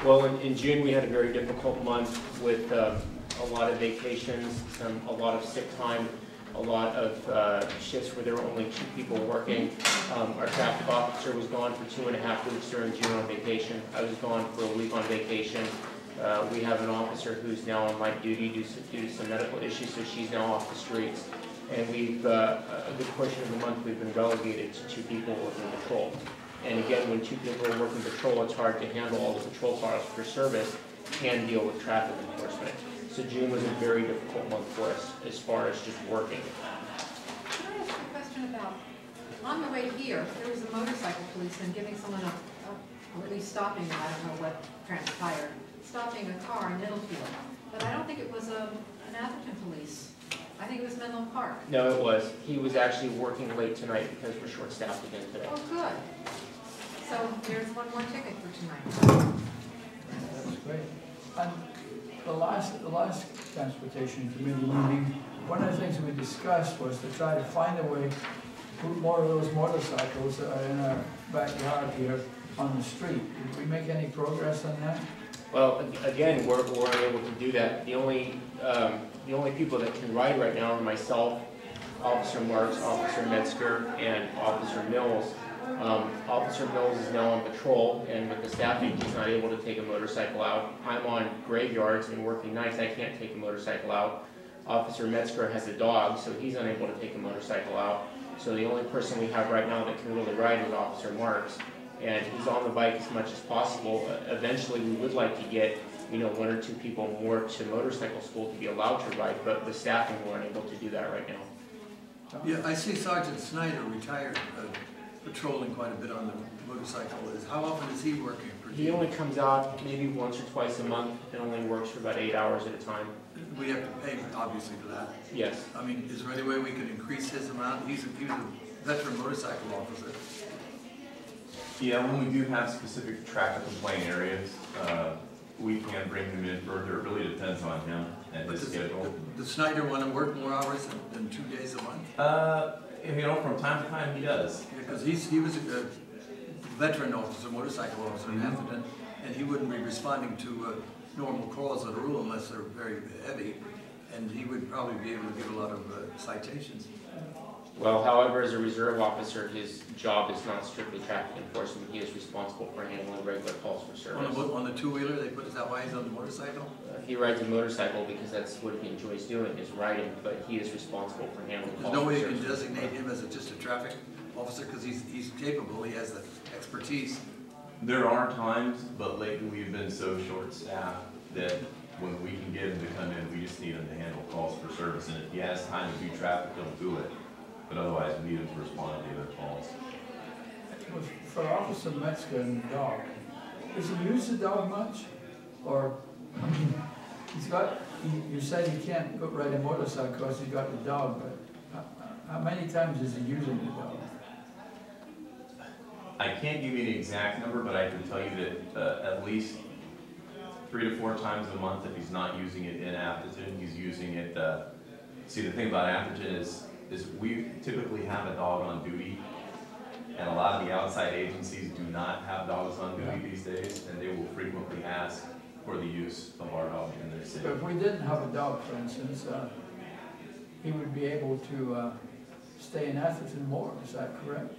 Well, in June, we had a very difficult month with a lot of vacations, a lot of sick time, a lot of shifts where there were only 2 people working. Our traffic officer was gone for 2.5 weeks during June on vacation. I was gone for a week on vacation. We have an officer who's now on light duty due to some medical issues, so she's now off the streets. And we've, a good portion of the month, we've been relegated to 2 people working patrol. And again, when 2 people are working patrol, it's hard to handle all the patrol cars for service and deal with traffic enforcement. So June was a very difficult month for us as far as just working. Can I ask you a question about, on the way here, there was a motorcycle policeman giving someone or at least stopping them, I don't know what transpired, stopping a car in Middlefield. But I don't think it was an Atherton police. I think it was Menlo Park. No, it was. He was actually working late tonight because we're short-staffed again today. Oh, good. So there's one more ticket for tonight. That's great. And the last transportation committee meeting, one of the things we discussed was to try to find a way to put more of those motorcycles in our backyard here on the street. Did we make any progress on that? Well, again, we're unable to do that. The only people that can ride right now are myself, Officer Marks, Officer Metzger, and Officer Mills. Officer Mills is now on patrol, and with the staffing, he's not able to take a motorcycle out. I'm on graveyards and working nights. I can't take a motorcycle out. Officer Metzger has a dog, so he's unable to take a motorcycle out. So the only person we have right now that can really ride is Officer Marks, and he's on the bike as much as possible. Eventually, we would like to get 1 or 2 people more to motorcycle school to be allowed to ride, but with staffing, we're unable to do that right now. Yeah, I see Sergeant Snyder retired, patrolling quite a bit on the motorcycle. How often is he working? He only comes out maybe once or twice a month and only works for about 8 hours at a time. We have to pay, obviously, for that. Yes. I mean, is there any way we could increase his amount? He was a veteran motorcycle officer. Yeah, when we do have specific traffic complaint areas, we can bring him in further. It really depends on him and his schedule. Does Snyder want to work more hours than 2 days a month? From time to time he does. Because he was a veteran officer, motorcycle officer in Atherton, and he wouldn't be responding to normal calls of the rule unless they're very heavy, and he would probably be able to give a lot of citations. Well, however, as a reserve officer, his job is not strictly traffic enforcement. He is responsible for handling regular calls for service. On the 2-wheeler, is that why he's on the motorcycle? He rides a motorcycle because that's what he enjoys doing, is riding, but he is responsible for handling calls for service. There's no way you can designate him as just a traffic officer because he's capable, he has the expertise. There are times, but lately we've been so short-staffed that when we can get him to come in, we just need him to handle calls for service. And if he has time to do traffic, he'll do it. But otherwise, we need him to respond to the other calls. For Officer Metzger and the dog, does he use the dog much? Or, I mean, you said he can't go ride a motorcycle because he's got the dog, but how many times is he using the dog? I can't give you an exact number, but I can tell you that at least 3 to 4 times a month, if he's not using it in Atherton, he's using it. See, the thing about Atherton is we typically have a dog on duty, and a lot of the outside agencies do not have dogs on duty these days, and they will frequently ask for the use of our dog in their city. But if we didn't have a dog, for instance, he would be able to stay in Atherton more, is that correct?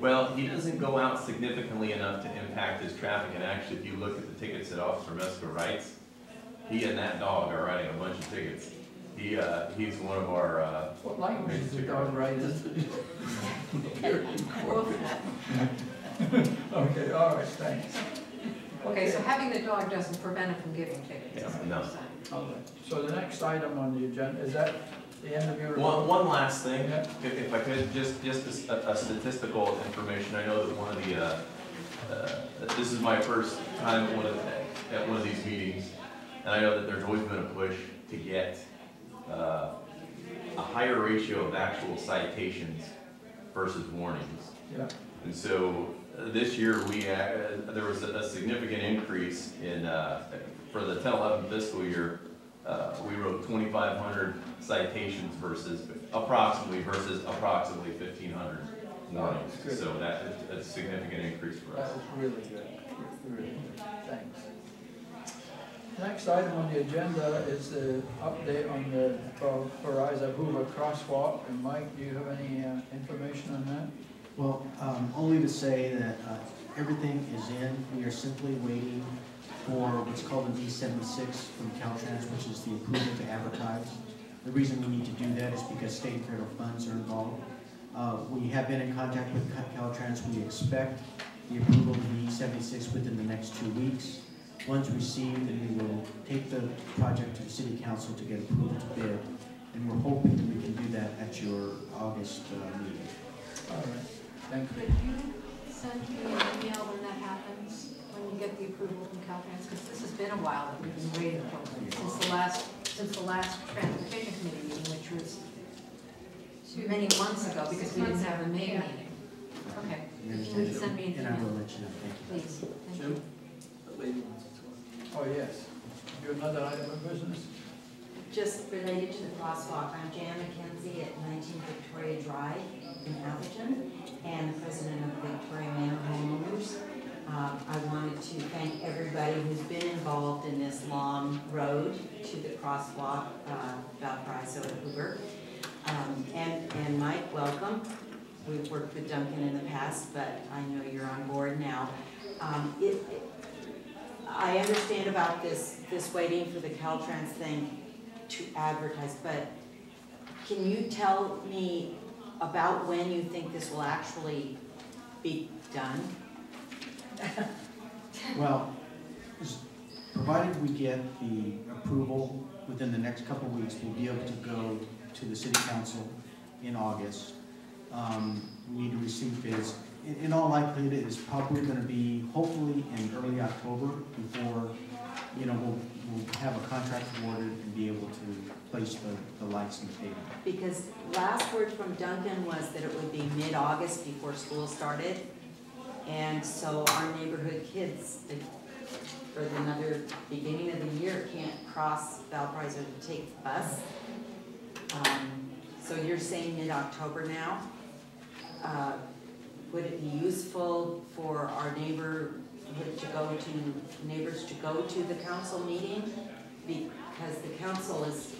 Well, he doesn't go out significantly enough to impact his traffic, and actually, if you look at the tickets that Officer Metzger writes, he and that dog are writing a bunch of tickets. He's one of our... what language is the dog writing? Okay, all right, thanks. Okay, so having the dog doesn't prevent him from giving tickets. Yeah, no. Okay. So the next item on the agenda, is that the end of your report? One last thing, if I could, just a statistical information. I know that one of the, this is my first time at one of these meetings, and I know that there's always been a push to get a higher ratio of actual citations versus warnings. Yeah. And so this year there was a significant increase in, for the 10-11 fiscal year, we wrote 2,500 citations versus approximately 1,500 warnings. So that's a significant increase for us. That was really good. Really good. Thanks. Next item on the agenda is the update on the Horizon Hoover crosswalk. And Mike, do you have any information on that? Well, only to say that everything is in. We are simply waiting for what's called an E76 from Caltrans, which is the approval to advertise. The reason we need to do that is because state and federal funds are involved. We have been in contact with Caltrans. We expect the approval of the E76 within the next 2 weeks. Once received, then we will take the project to the City Council to get approval to bid, and we're hoping that we can do that at your August meeting. All right, thank you. Could you send me an email when that happens, when you get the approval from Caltrans? Because this has been a while that we've been waiting for, since the last Transportation Committee meeting, which was many months ago, because we didn't have a May meeting. Okay, can you send me an And I will email, let you know. Thank you. please? Thank you. Jim? The lady wants to talk. Oh, yes. Do another item of business? Just related to the crosswalk, I'm Jan McKenzie at 19 Victoria Drive in Atherton, and the president of the Victoria Manor Homeowners. I wanted to thank everybody who's been involved in this long road to the crosswalk, Valparaiso to Hoover. And Mike, welcome. We've worked with Duncan in the past, but I know you're on board now. I understand about this waiting for the Caltrans thing to advertise, but can you tell me about when you think this will actually be done? Well, provided we get the approval within the next couple of weeks, we'll be able to go to the City Council in August. We need to receive bids. In all likelihood, it is probably going to be hopefully in early October before, we'll have a contract awarded and be able to place the lights in the pavement. Because last word from Duncan was that it would be mid-August before school started. And so our neighborhood kids, for another beginning of the year, can't cross Valparaiso to take the bus. So you're saying mid-October now? Would it be useful for our neighbors to go to the council meeting? Because the council has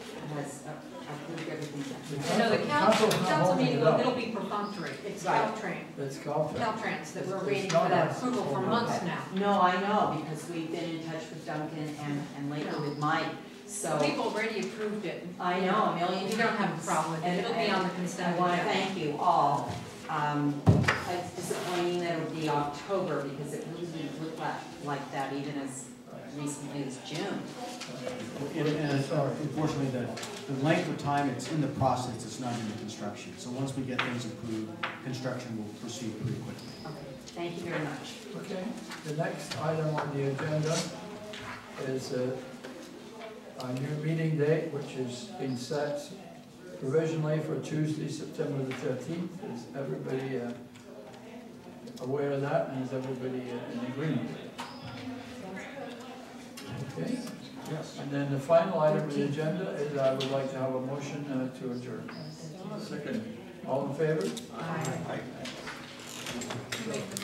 approved everything. No, the Council's not council holding meeting, it up. it'll be perfunctory. It's Right. That's Caltrans. Caltrans, that we're It's waiting not for that us. approval for months now. No, I know, because we've been in touch with Duncan and lately with Mike, so. We've already approved it. I know, a million. We don't have a problem with it. It'll be on the consent I want to agenda. thank you all. It's disappointing that it'll be October because it really didn't look like that even as recently as June. And unfortunately, the length of time it's in the process, it's not in the construction. So once we get things approved, construction will proceed pretty quickly. Okay, thank you very much. Okay, the next item on the agenda is a new meeting date, which has been set provisionally for Tuesday, September the 13th. Is everybody aware of that, and is everybody in agreement with it? Okay. Yes. And then the final item on the agenda is I would like to have a motion to adjourn. Second. All in favor? Aye. Aye. You make the